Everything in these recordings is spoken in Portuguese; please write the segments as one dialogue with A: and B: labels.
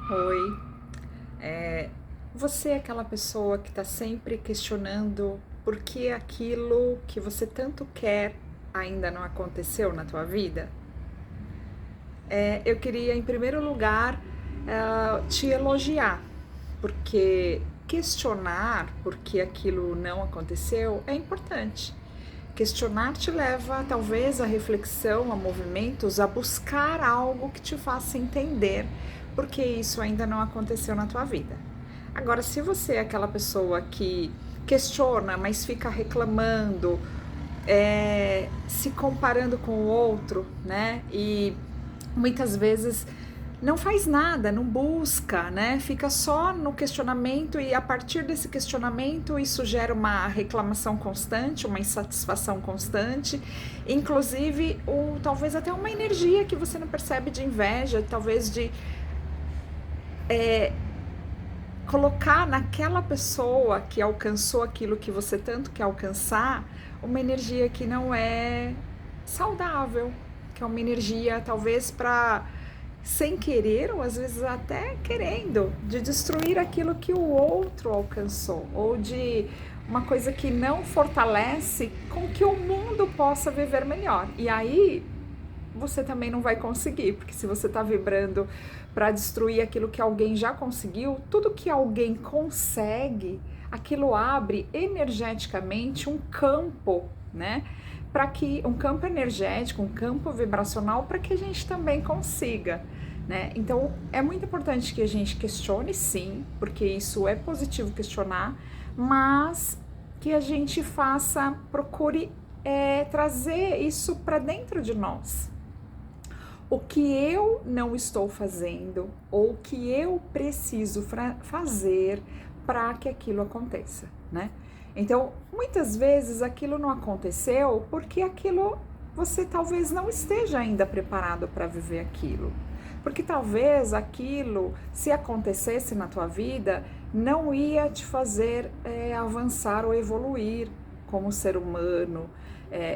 A: Oi, você é aquela pessoa que está sempre questionando por que aquilo que você tanto quer ainda não aconteceu na tua vida? Eu queria, em primeiro lugar, te elogiar, porque questionar por que aquilo não aconteceu é importante. Questionar te leva, talvez, à reflexão, a movimentos, a buscar algo que te faça entender por que isso ainda não aconteceu na tua vida. Agora, se você é aquela pessoa que questiona, mas fica reclamando, se comparando com o outro, né? E muitas vezes não faz nada, não busca, né? Fica só no questionamento e a partir desse questionamento isso gera uma reclamação constante, uma insatisfação constante, inclusive talvez até uma energia que você não percebe de inveja, talvez de colocar naquela pessoa que alcançou aquilo que você tanto quer alcançar, uma energia que não é saudável, que é uma energia talvez para sem querer ou às vezes até querendo, de destruir aquilo que o outro alcançou ou de uma coisa que não fortalece com que o mundo possa viver melhor. E aí você também não vai conseguir, porque se você está vibrando para destruir aquilo que alguém já conseguiu, tudo que alguém consegue, aquilo abre energeticamente um campo, né? Para que um campo energético, um campo vibracional para que a gente também consiga, né? Então é muito importante que a gente questione, sim, porque isso é positivo questionar, mas que a gente faça, procure trazer isso para dentro de nós, o que eu não estou fazendo ou o que eu preciso fazer para que aquilo aconteça, né? Então, muitas vezes aquilo não aconteceu porque aquilo você talvez não esteja ainda preparado para viver aquilo. Porque talvez aquilo, se acontecesse na tua vida, não ia te fazer avançar ou evoluir como ser humano,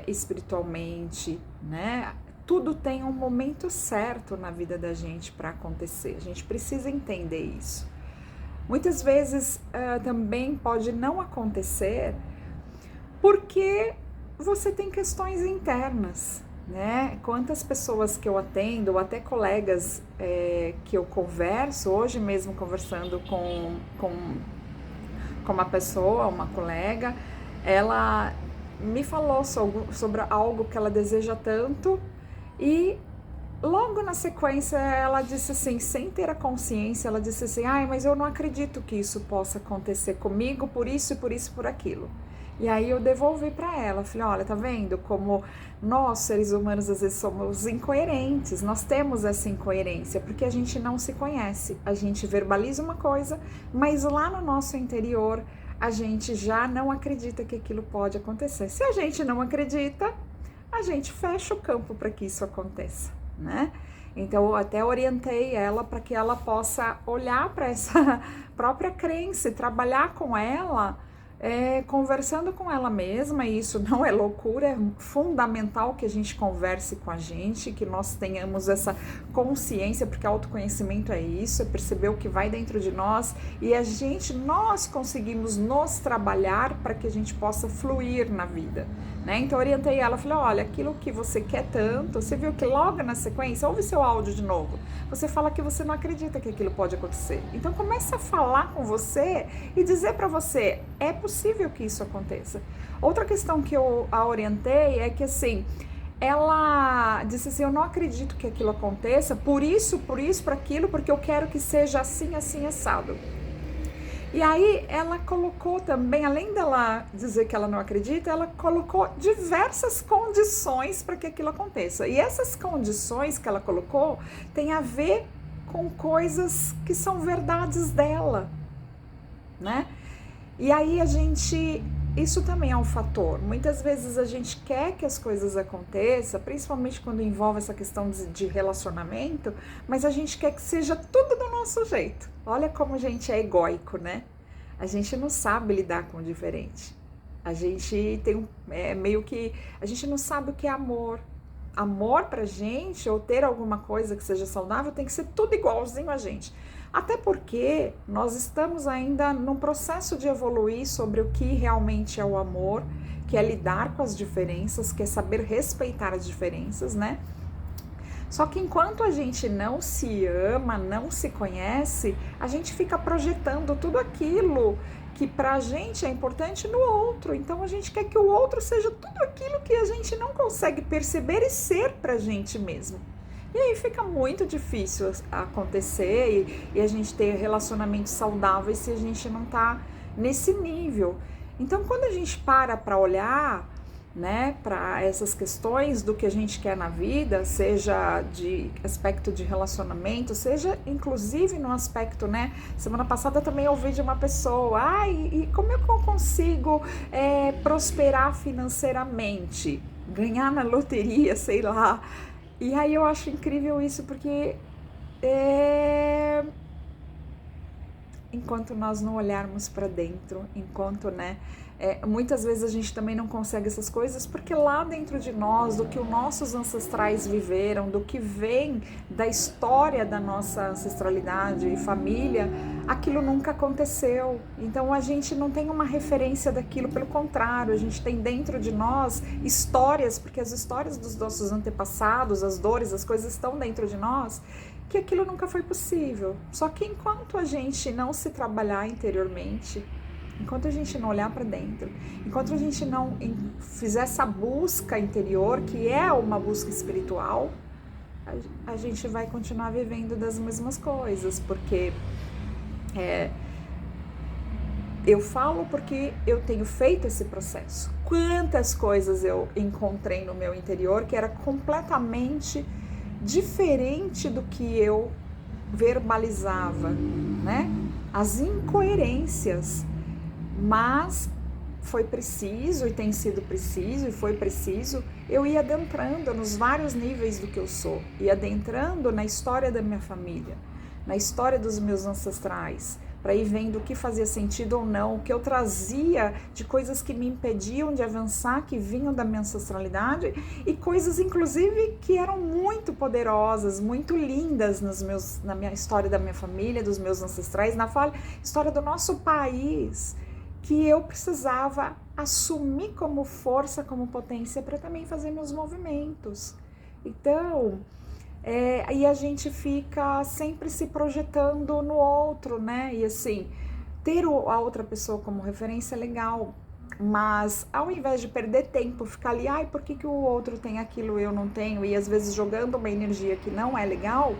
A: espiritualmente, né? Tudo tem um momento certo na vida da gente para acontecer. A gente precisa entender isso. Muitas vezes também pode não acontecer porque você tem questões internas, né? Quantas pessoas que eu atendo, ou até colegas que eu converso, hoje mesmo conversando com uma pessoa, uma colega, ela me falou sobre algo que ela deseja tanto e logo na sequência ela disse assim, sem ter a consciência, ela disse assim, ai, mas eu não acredito que isso possa acontecer comigo, por isso, por isso, por aquilo. E aí eu devolvi para ela, falei, olha, tá vendo como nós, seres humanos, às vezes somos incoerentes, nós temos essa incoerência, porque a gente não se conhece, a gente verbaliza uma coisa, mas lá no nosso interior a gente já não acredita que aquilo pode acontecer. Se a gente não acredita, a gente fecha o campo para que isso aconteça, né? Então eu até orientei ela para que ela possa olhar para essa própria crença e trabalhar com ela, conversando com ela mesma, e isso não é loucura, é fundamental que a gente converse com a gente, que nós tenhamos essa consciência, porque autoconhecimento é isso, é perceber o que vai dentro de nós e nós conseguimos nos trabalhar para que a gente possa fluir na vida, né? Então eu orientei ela, falei, olha, aquilo que você quer tanto, você viu que logo na sequência, ouve seu áudio de novo, você fala que você não acredita que aquilo pode acontecer, então começa a falar com você e dizer para você, é possível que isso aconteça. Outra questão que eu a orientei é que assim, ela disse assim, eu não acredito que aquilo aconteça, por isso, por aquilo, porque eu quero que seja assim, assim, assado. E aí ela colocou também, além dela dizer que ela não acredita, ela colocou diversas condições para que aquilo aconteça. E essas condições que ela colocou tem a ver com coisas que são verdades dela, né? E aí isso também é um fator. Muitas vezes a gente quer que as coisas aconteçam, principalmente quando envolve essa questão de relacionamento, mas a gente quer que seja tudo do nosso jeito. Olha como a gente é egóico, né? A gente não sabe lidar com o diferente. A gente tem meio que a gente não sabe o que é amor. amor pra gente, ou ter alguma coisa que seja saudável, tem que ser tudo igualzinho a gente. Até porque nós estamos ainda num processo de evoluir sobre o que realmente é o amor, que é lidar com as diferenças, que é saber respeitar as diferenças, né? Só que enquanto a gente não se ama, não se conhece, a gente fica projetando tudo aquilo que pra gente é importante no outro. Então a gente quer que o outro seja tudo aquilo que a gente não consegue perceber e ser pra gente mesmo. E aí fica muito difícil acontecer e a gente ter relacionamentos saudáveis se a gente não tá nesse nível. Então quando a gente para olhar, né, para essas questões do que a gente quer na vida, seja de aspecto de relacionamento, seja inclusive no aspecto, né, semana passada também ouvi de uma pessoa, e como é que eu consigo prosperar financeiramente, ganhar na loteria, sei lá. E aí eu acho incrível isso, porque enquanto nós não olharmos para dentro, enquanto, né, muitas vezes a gente também não consegue essas coisas, porque lá dentro de nós, do que os nossos ancestrais viveram, do que vem da história da nossa ancestralidade e família, aquilo nunca aconteceu. Então a gente não tem uma referência daquilo, pelo contrário, a gente tem dentro de nós histórias, porque as histórias dos nossos antepassados, as dores, as coisas estão dentro de nós, que aquilo nunca foi possível. Só que enquanto a gente não se trabalhar interiormente, enquanto a gente não olhar para dentro, enquanto a gente não fizer essa busca interior, que é uma busca espiritual, a gente vai continuar vivendo das mesmas coisas, porque eu falo porque eu tenho feito esse processo. Quantas coisas eu encontrei no meu interior que era completamente diferente do que eu verbalizava, né? As incoerências, mas foi preciso e tem sido preciso e foi preciso eu ir adentrando nos vários níveis do que eu sou, e adentrando na história da minha família, na história dos meus ancestrais, para ir vendo o que fazia sentido ou não, o que eu trazia de coisas que me impediam de avançar, que vinham da minha ancestralidade, e coisas inclusive que eram muito poderosas, muito lindas na minha história da minha família, dos meus ancestrais, na história do nosso país, que eu precisava assumir como força, como potência, para também fazer meus movimentos. Então, e a gente fica sempre se projetando no outro, né? E assim, ter a outra pessoa como referência é legal, mas ao invés de perder tempo, ficar ali, por que o outro tem aquilo e eu não tenho? E às vezes jogando uma energia que não é legal,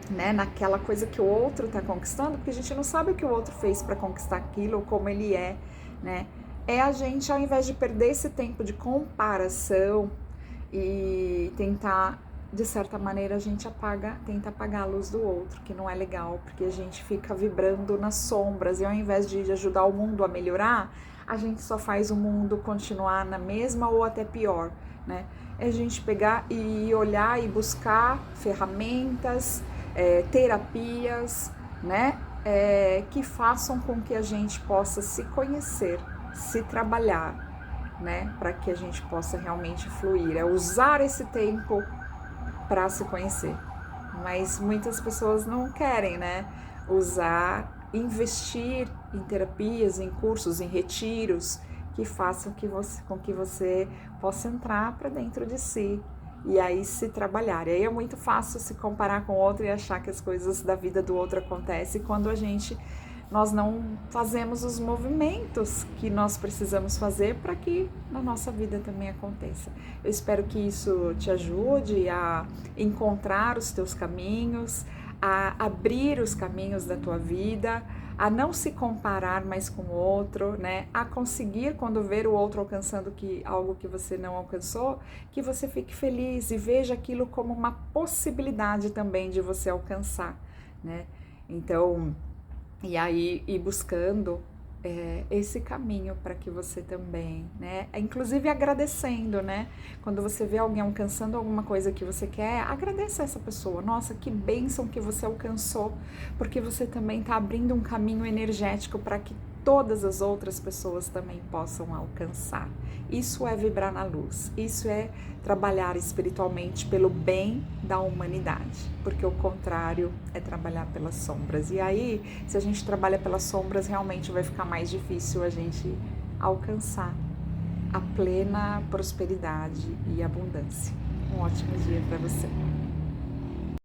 A: né? Naquela coisa que o outro tá conquistando, porque a gente não sabe o que o outro fez para conquistar aquilo, ou como ele é, né? É a gente, ao invés de perder esse tempo de comparação e tentar, de certa maneira, a gente tenta apagar a luz do outro, que não é legal, porque a gente fica vibrando nas sombras, e ao invés de ajudar o mundo a melhorar, a gente só faz o mundo continuar na mesma ou até pior, né? É a gente pegar e olhar e buscar ferramentas, terapias, né? Que façam com que a gente possa se conhecer, se trabalhar, né? Para que a gente possa realmente fluir, usar esse tempo para se conhecer. Mas muitas pessoas não querem, né? Investir em terapias, em cursos, em retiros que façam com que você possa entrar para dentro de si e aí se trabalhar. E aí é muito fácil se comparar com o outro e achar que as coisas da vida do outro acontecem quando nós não fazemos os movimentos que nós precisamos fazer para que na nossa vida também aconteça. Eu espero que isso te ajude a encontrar os teus caminhos, a abrir os caminhos da tua vida, a não se comparar mais com o outro, né? A conseguir, quando ver o outro alcançando algo que você não alcançou, que você fique feliz e veja aquilo como uma possibilidade também de você alcançar, né? Então, e aí ir buscando esse caminho para que você também, né? Inclusive agradecendo, né? Quando você vê alguém alcançando alguma coisa que você quer, agradeça essa pessoa. Nossa, que bênção que você alcançou, porque você também está abrindo um caminho energético para que todas as outras pessoas também possam alcançar. Isso é vibrar na luz, isso é trabalhar espiritualmente pelo bem da humanidade, porque o contrário é trabalhar pelas sombras. E aí, se a gente trabalha pelas sombras, realmente vai ficar mais difícil a gente alcançar a plena prosperidade e abundância. Um ótimo dia para você.